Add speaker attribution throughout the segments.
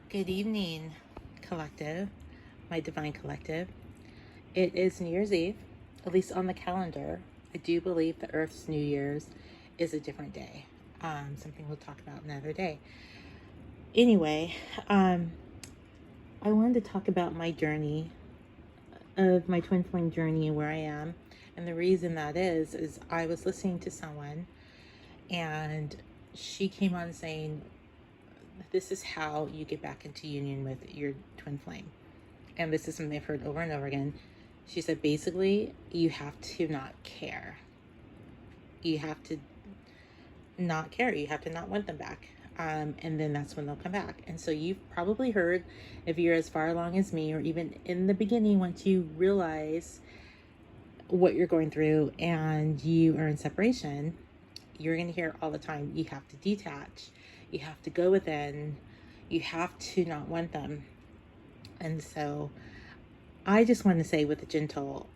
Speaker 1: Good evening, collective, my Devine collective. It is New Year's Eve, at least on the calendar. I do believe the Earth's New Year's is a different day. Something we'll talk about another day. Anyway, I wanted to talk about my journey, of my twin flame journey and where I am. And the reason that is I was listening to someone and she came on saying, this is how you get back into union with your twin flame. And this is something I've heard over and over again. She said, basically, you have to not care. You have to not care. You have to not want them back. And then that's when they'll come back. And so you've probably heard, if you're as far along as me, or even in the beginning, once you realize what you're going through and you are in separation, you're going to hear all the time, you have to detach. You have to go within. You have to not want them. And so I just want to say with a gentle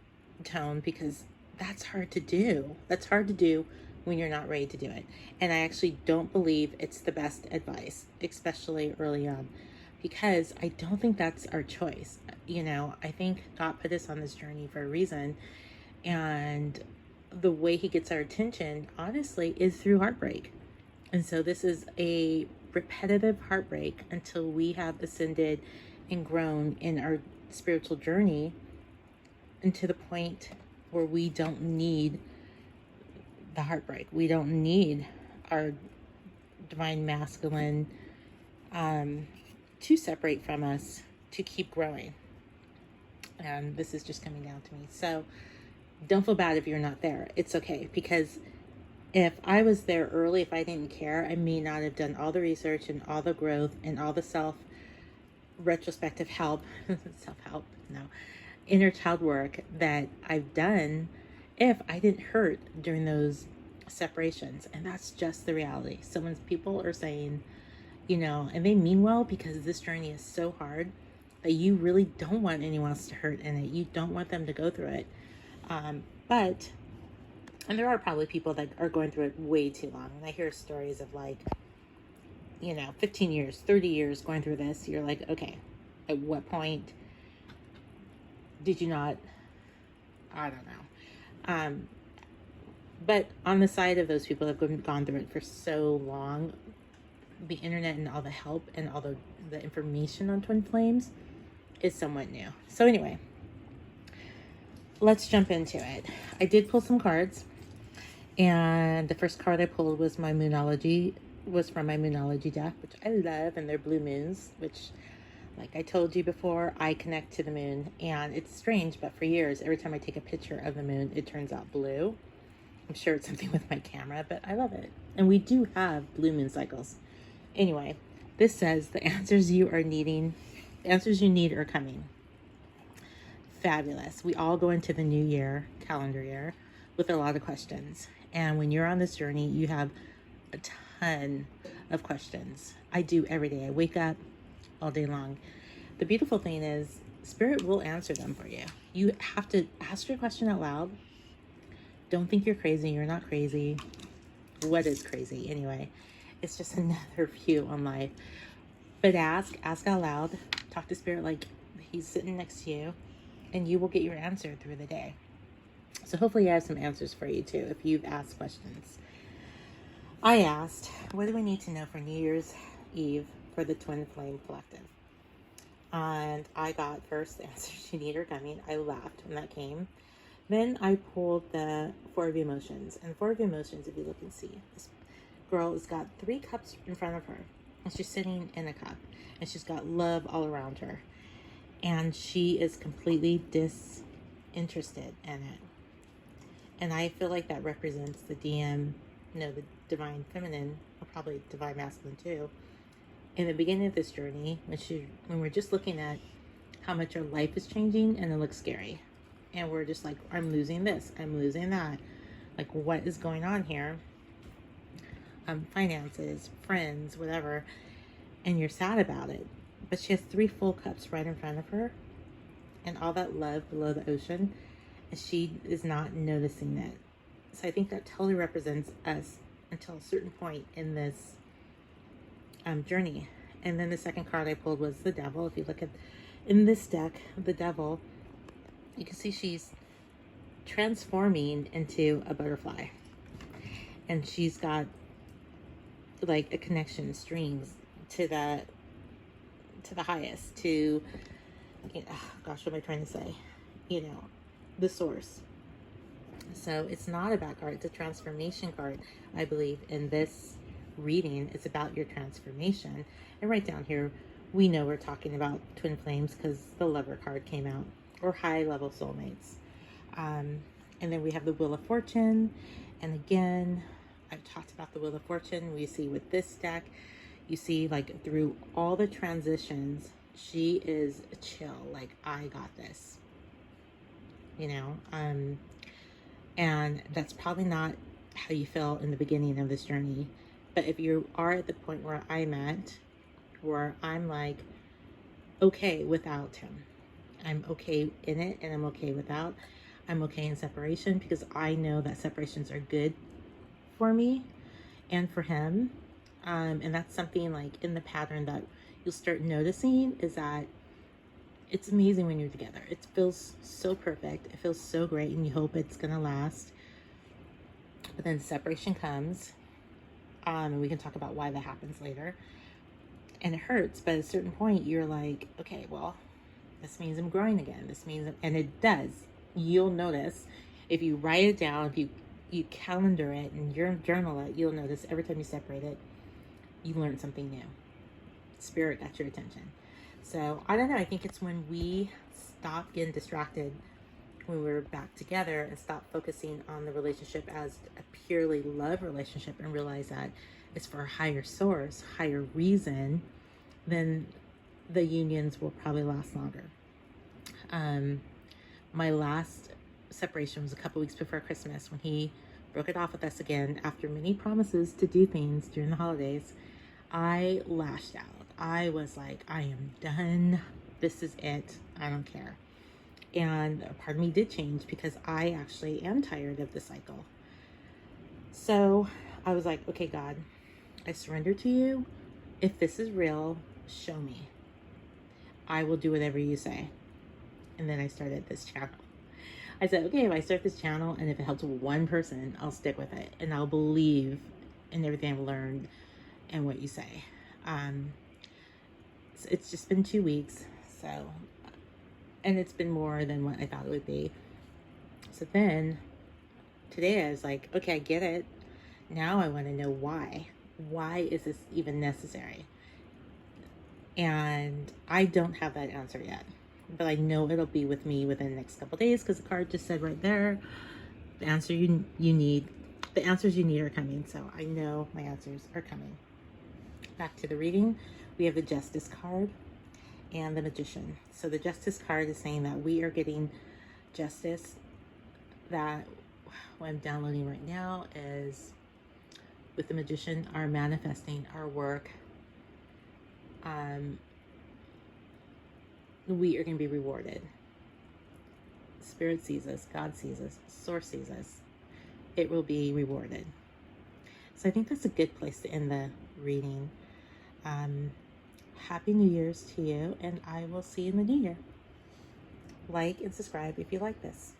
Speaker 1: tone, because that's hard to do. That's hard to do when you're not ready to do it. And I actually don't believe it's the best advice, especially early on, because I don't think that's our choice. I think God put us on this journey for a reason. And the way he gets our attention, honestly, is through heartbreak. And so this is a repetitive heartbreak until we have ascended and grown in our spiritual journey, and to the point where we don't need the heartbreak. We don't need our divine masculine to separate from us to keep growing. And this is just coming down to me. So don't feel bad if you're not there. It's okay, because if I was there early, if I didn't care, I may not have done all the research and all the growth and all the retrospective help, self-help, no, inner child work that I've done if I didn't hurt during those separations. And that's just the reality. So when people are saying, and they mean well, because this journey is so hard that you really don't want anyone else to hurt in it. You don't want them to go through it. And there are probably people that are going through it way too long. And I hear stories of 15 years, 30 years going through this. You're like, okay, at what point did you not? I don't know. But on the side of those people that have gone through it for so long, the internet and all the help and all the information on twin flames is somewhat new. So anyway, let's jump into it. I did pull some cards. And the first card I pulled was from my Moonology deck, which I love, and they're blue moons, which, like I told you before, I connect to the moon. And it's strange, but for years, every time I take a picture of the moon, it turns out blue. I'm sure it's something with my camera, but I love it. And we do have blue moon cycles. Anyway, this says the answers you need are coming. Fabulous. We all go into the new year, calendar year, with a lot of questions. And when you're on this journey, you have a ton of questions. I do every day. I wake up all day long. The beautiful thing is, Spirit will answer them for you. You have to ask your question out loud. Don't think you're crazy. You're not crazy. What is crazy? Anyway, it's just another view on life. But ask out loud. Talk to Spirit like he's sitting next to you, and you will get your answer through the day. So hopefully I have some answers for you too, if you've asked questions. I asked, what do we need to know for New Year's Eve for the Twin Flame Collective? And I got first the answers you need are coming. I laughed when that came. Then I pulled the Four of Emotions. And the Four of Emotions, if you look and see, this girl has got 3 cups in front of her. And she's sitting in a cup. And she's got love all around her. And she is completely disinterested in it. And I feel like that represents the the divine feminine, or probably divine masculine too. In the beginning of this journey, when we're just looking at how much our life is changing, and it looks scary. And we're just like, I'm losing this, I'm losing that. Like, what is going on here? Finances, friends, whatever. And you're sad about it. But she has 3 full cups right in front of her. And all that love below the ocean. And she is not noticing that. So I think that totally represents us until a certain point in this journey. And then the second card I pulled was the Devil. If you look at in this deck, the Devil, you can see she's transforming into a butterfly. And she's got like a connection, strings to the highest, to, you know, gosh, what am I trying to say? You know, the source. So it's not a bad card. It's a transformation card, I believe. In this reading, it's about your transformation. And right down here, we know we're talking about twin flames because the Lover card came out, or high level soulmates. And then we have the Wheel of Fortune. And again, I've talked about the Wheel of Fortune. We see with this deck, you see like through all the transitions, she is chill. Like, I got this, you know? And that's probably not how you feel in the beginning of this journey. But if you are at the point where I'm at, where I'm like, okay without him, I'm okay in it and I'm okay without, I'm okay in separation, because I know that separations are good for me and for him. And that's something like in the pattern that you'll start noticing, is that it's amazing when you're together. It feels so perfect. It feels so great, and you hope it's gonna last. But then separation comes, and we can talk about why that happens later. And it hurts, but at a certain point, you're like, okay, well, this means I'm growing again. This means, and it does. You'll notice if you write it down, if you calendar it and journal it, you'll notice every time you separate it, you learn something new. Spirit got your attention. So I don't know. I think it's when we stop getting distracted when we're back together and stop focusing on the relationship as a purely love relationship and realize that it's for a higher source, higher reason, then the unions will probably last longer. My last separation was a couple weeks before Christmas, when he broke it off with us again after many promises to do things during the holidays. I lashed out. I was like, I am done. This is it. I don't care. And a part of me did change, because I actually am tired of the cycle. So I was like, okay, God, I surrender to you. If this is real, show me. I will do whatever you say. And then I started this channel. I said, okay, if I start this channel and if it helps one person, I'll stick with it. And I'll believe in everything I've learned and what you say. It's just been 2 weeks. So, and it's been more than what I thought it would be. So then today I was like, okay, I get it. Now I want to know why. Why is this even necessary? And I don't have that answer yet, but I know it'll be with me within the next couple days, because the card just said right there, the answer you need, the answers you need are coming. So I know my answers are coming. Back to the reading, we have the Justice card and the Magician. So the Justice card is saying that we are getting justice. That what I'm downloading right now is, with the Magician, our manifesting, our work, we are going to be rewarded. Spirit sees us, God sees us, Source sees us. It will be rewarded. So I think that's a good place to end the reading. Happy New Year's to you, and I will see you in the new year. Like and subscribe if you like this.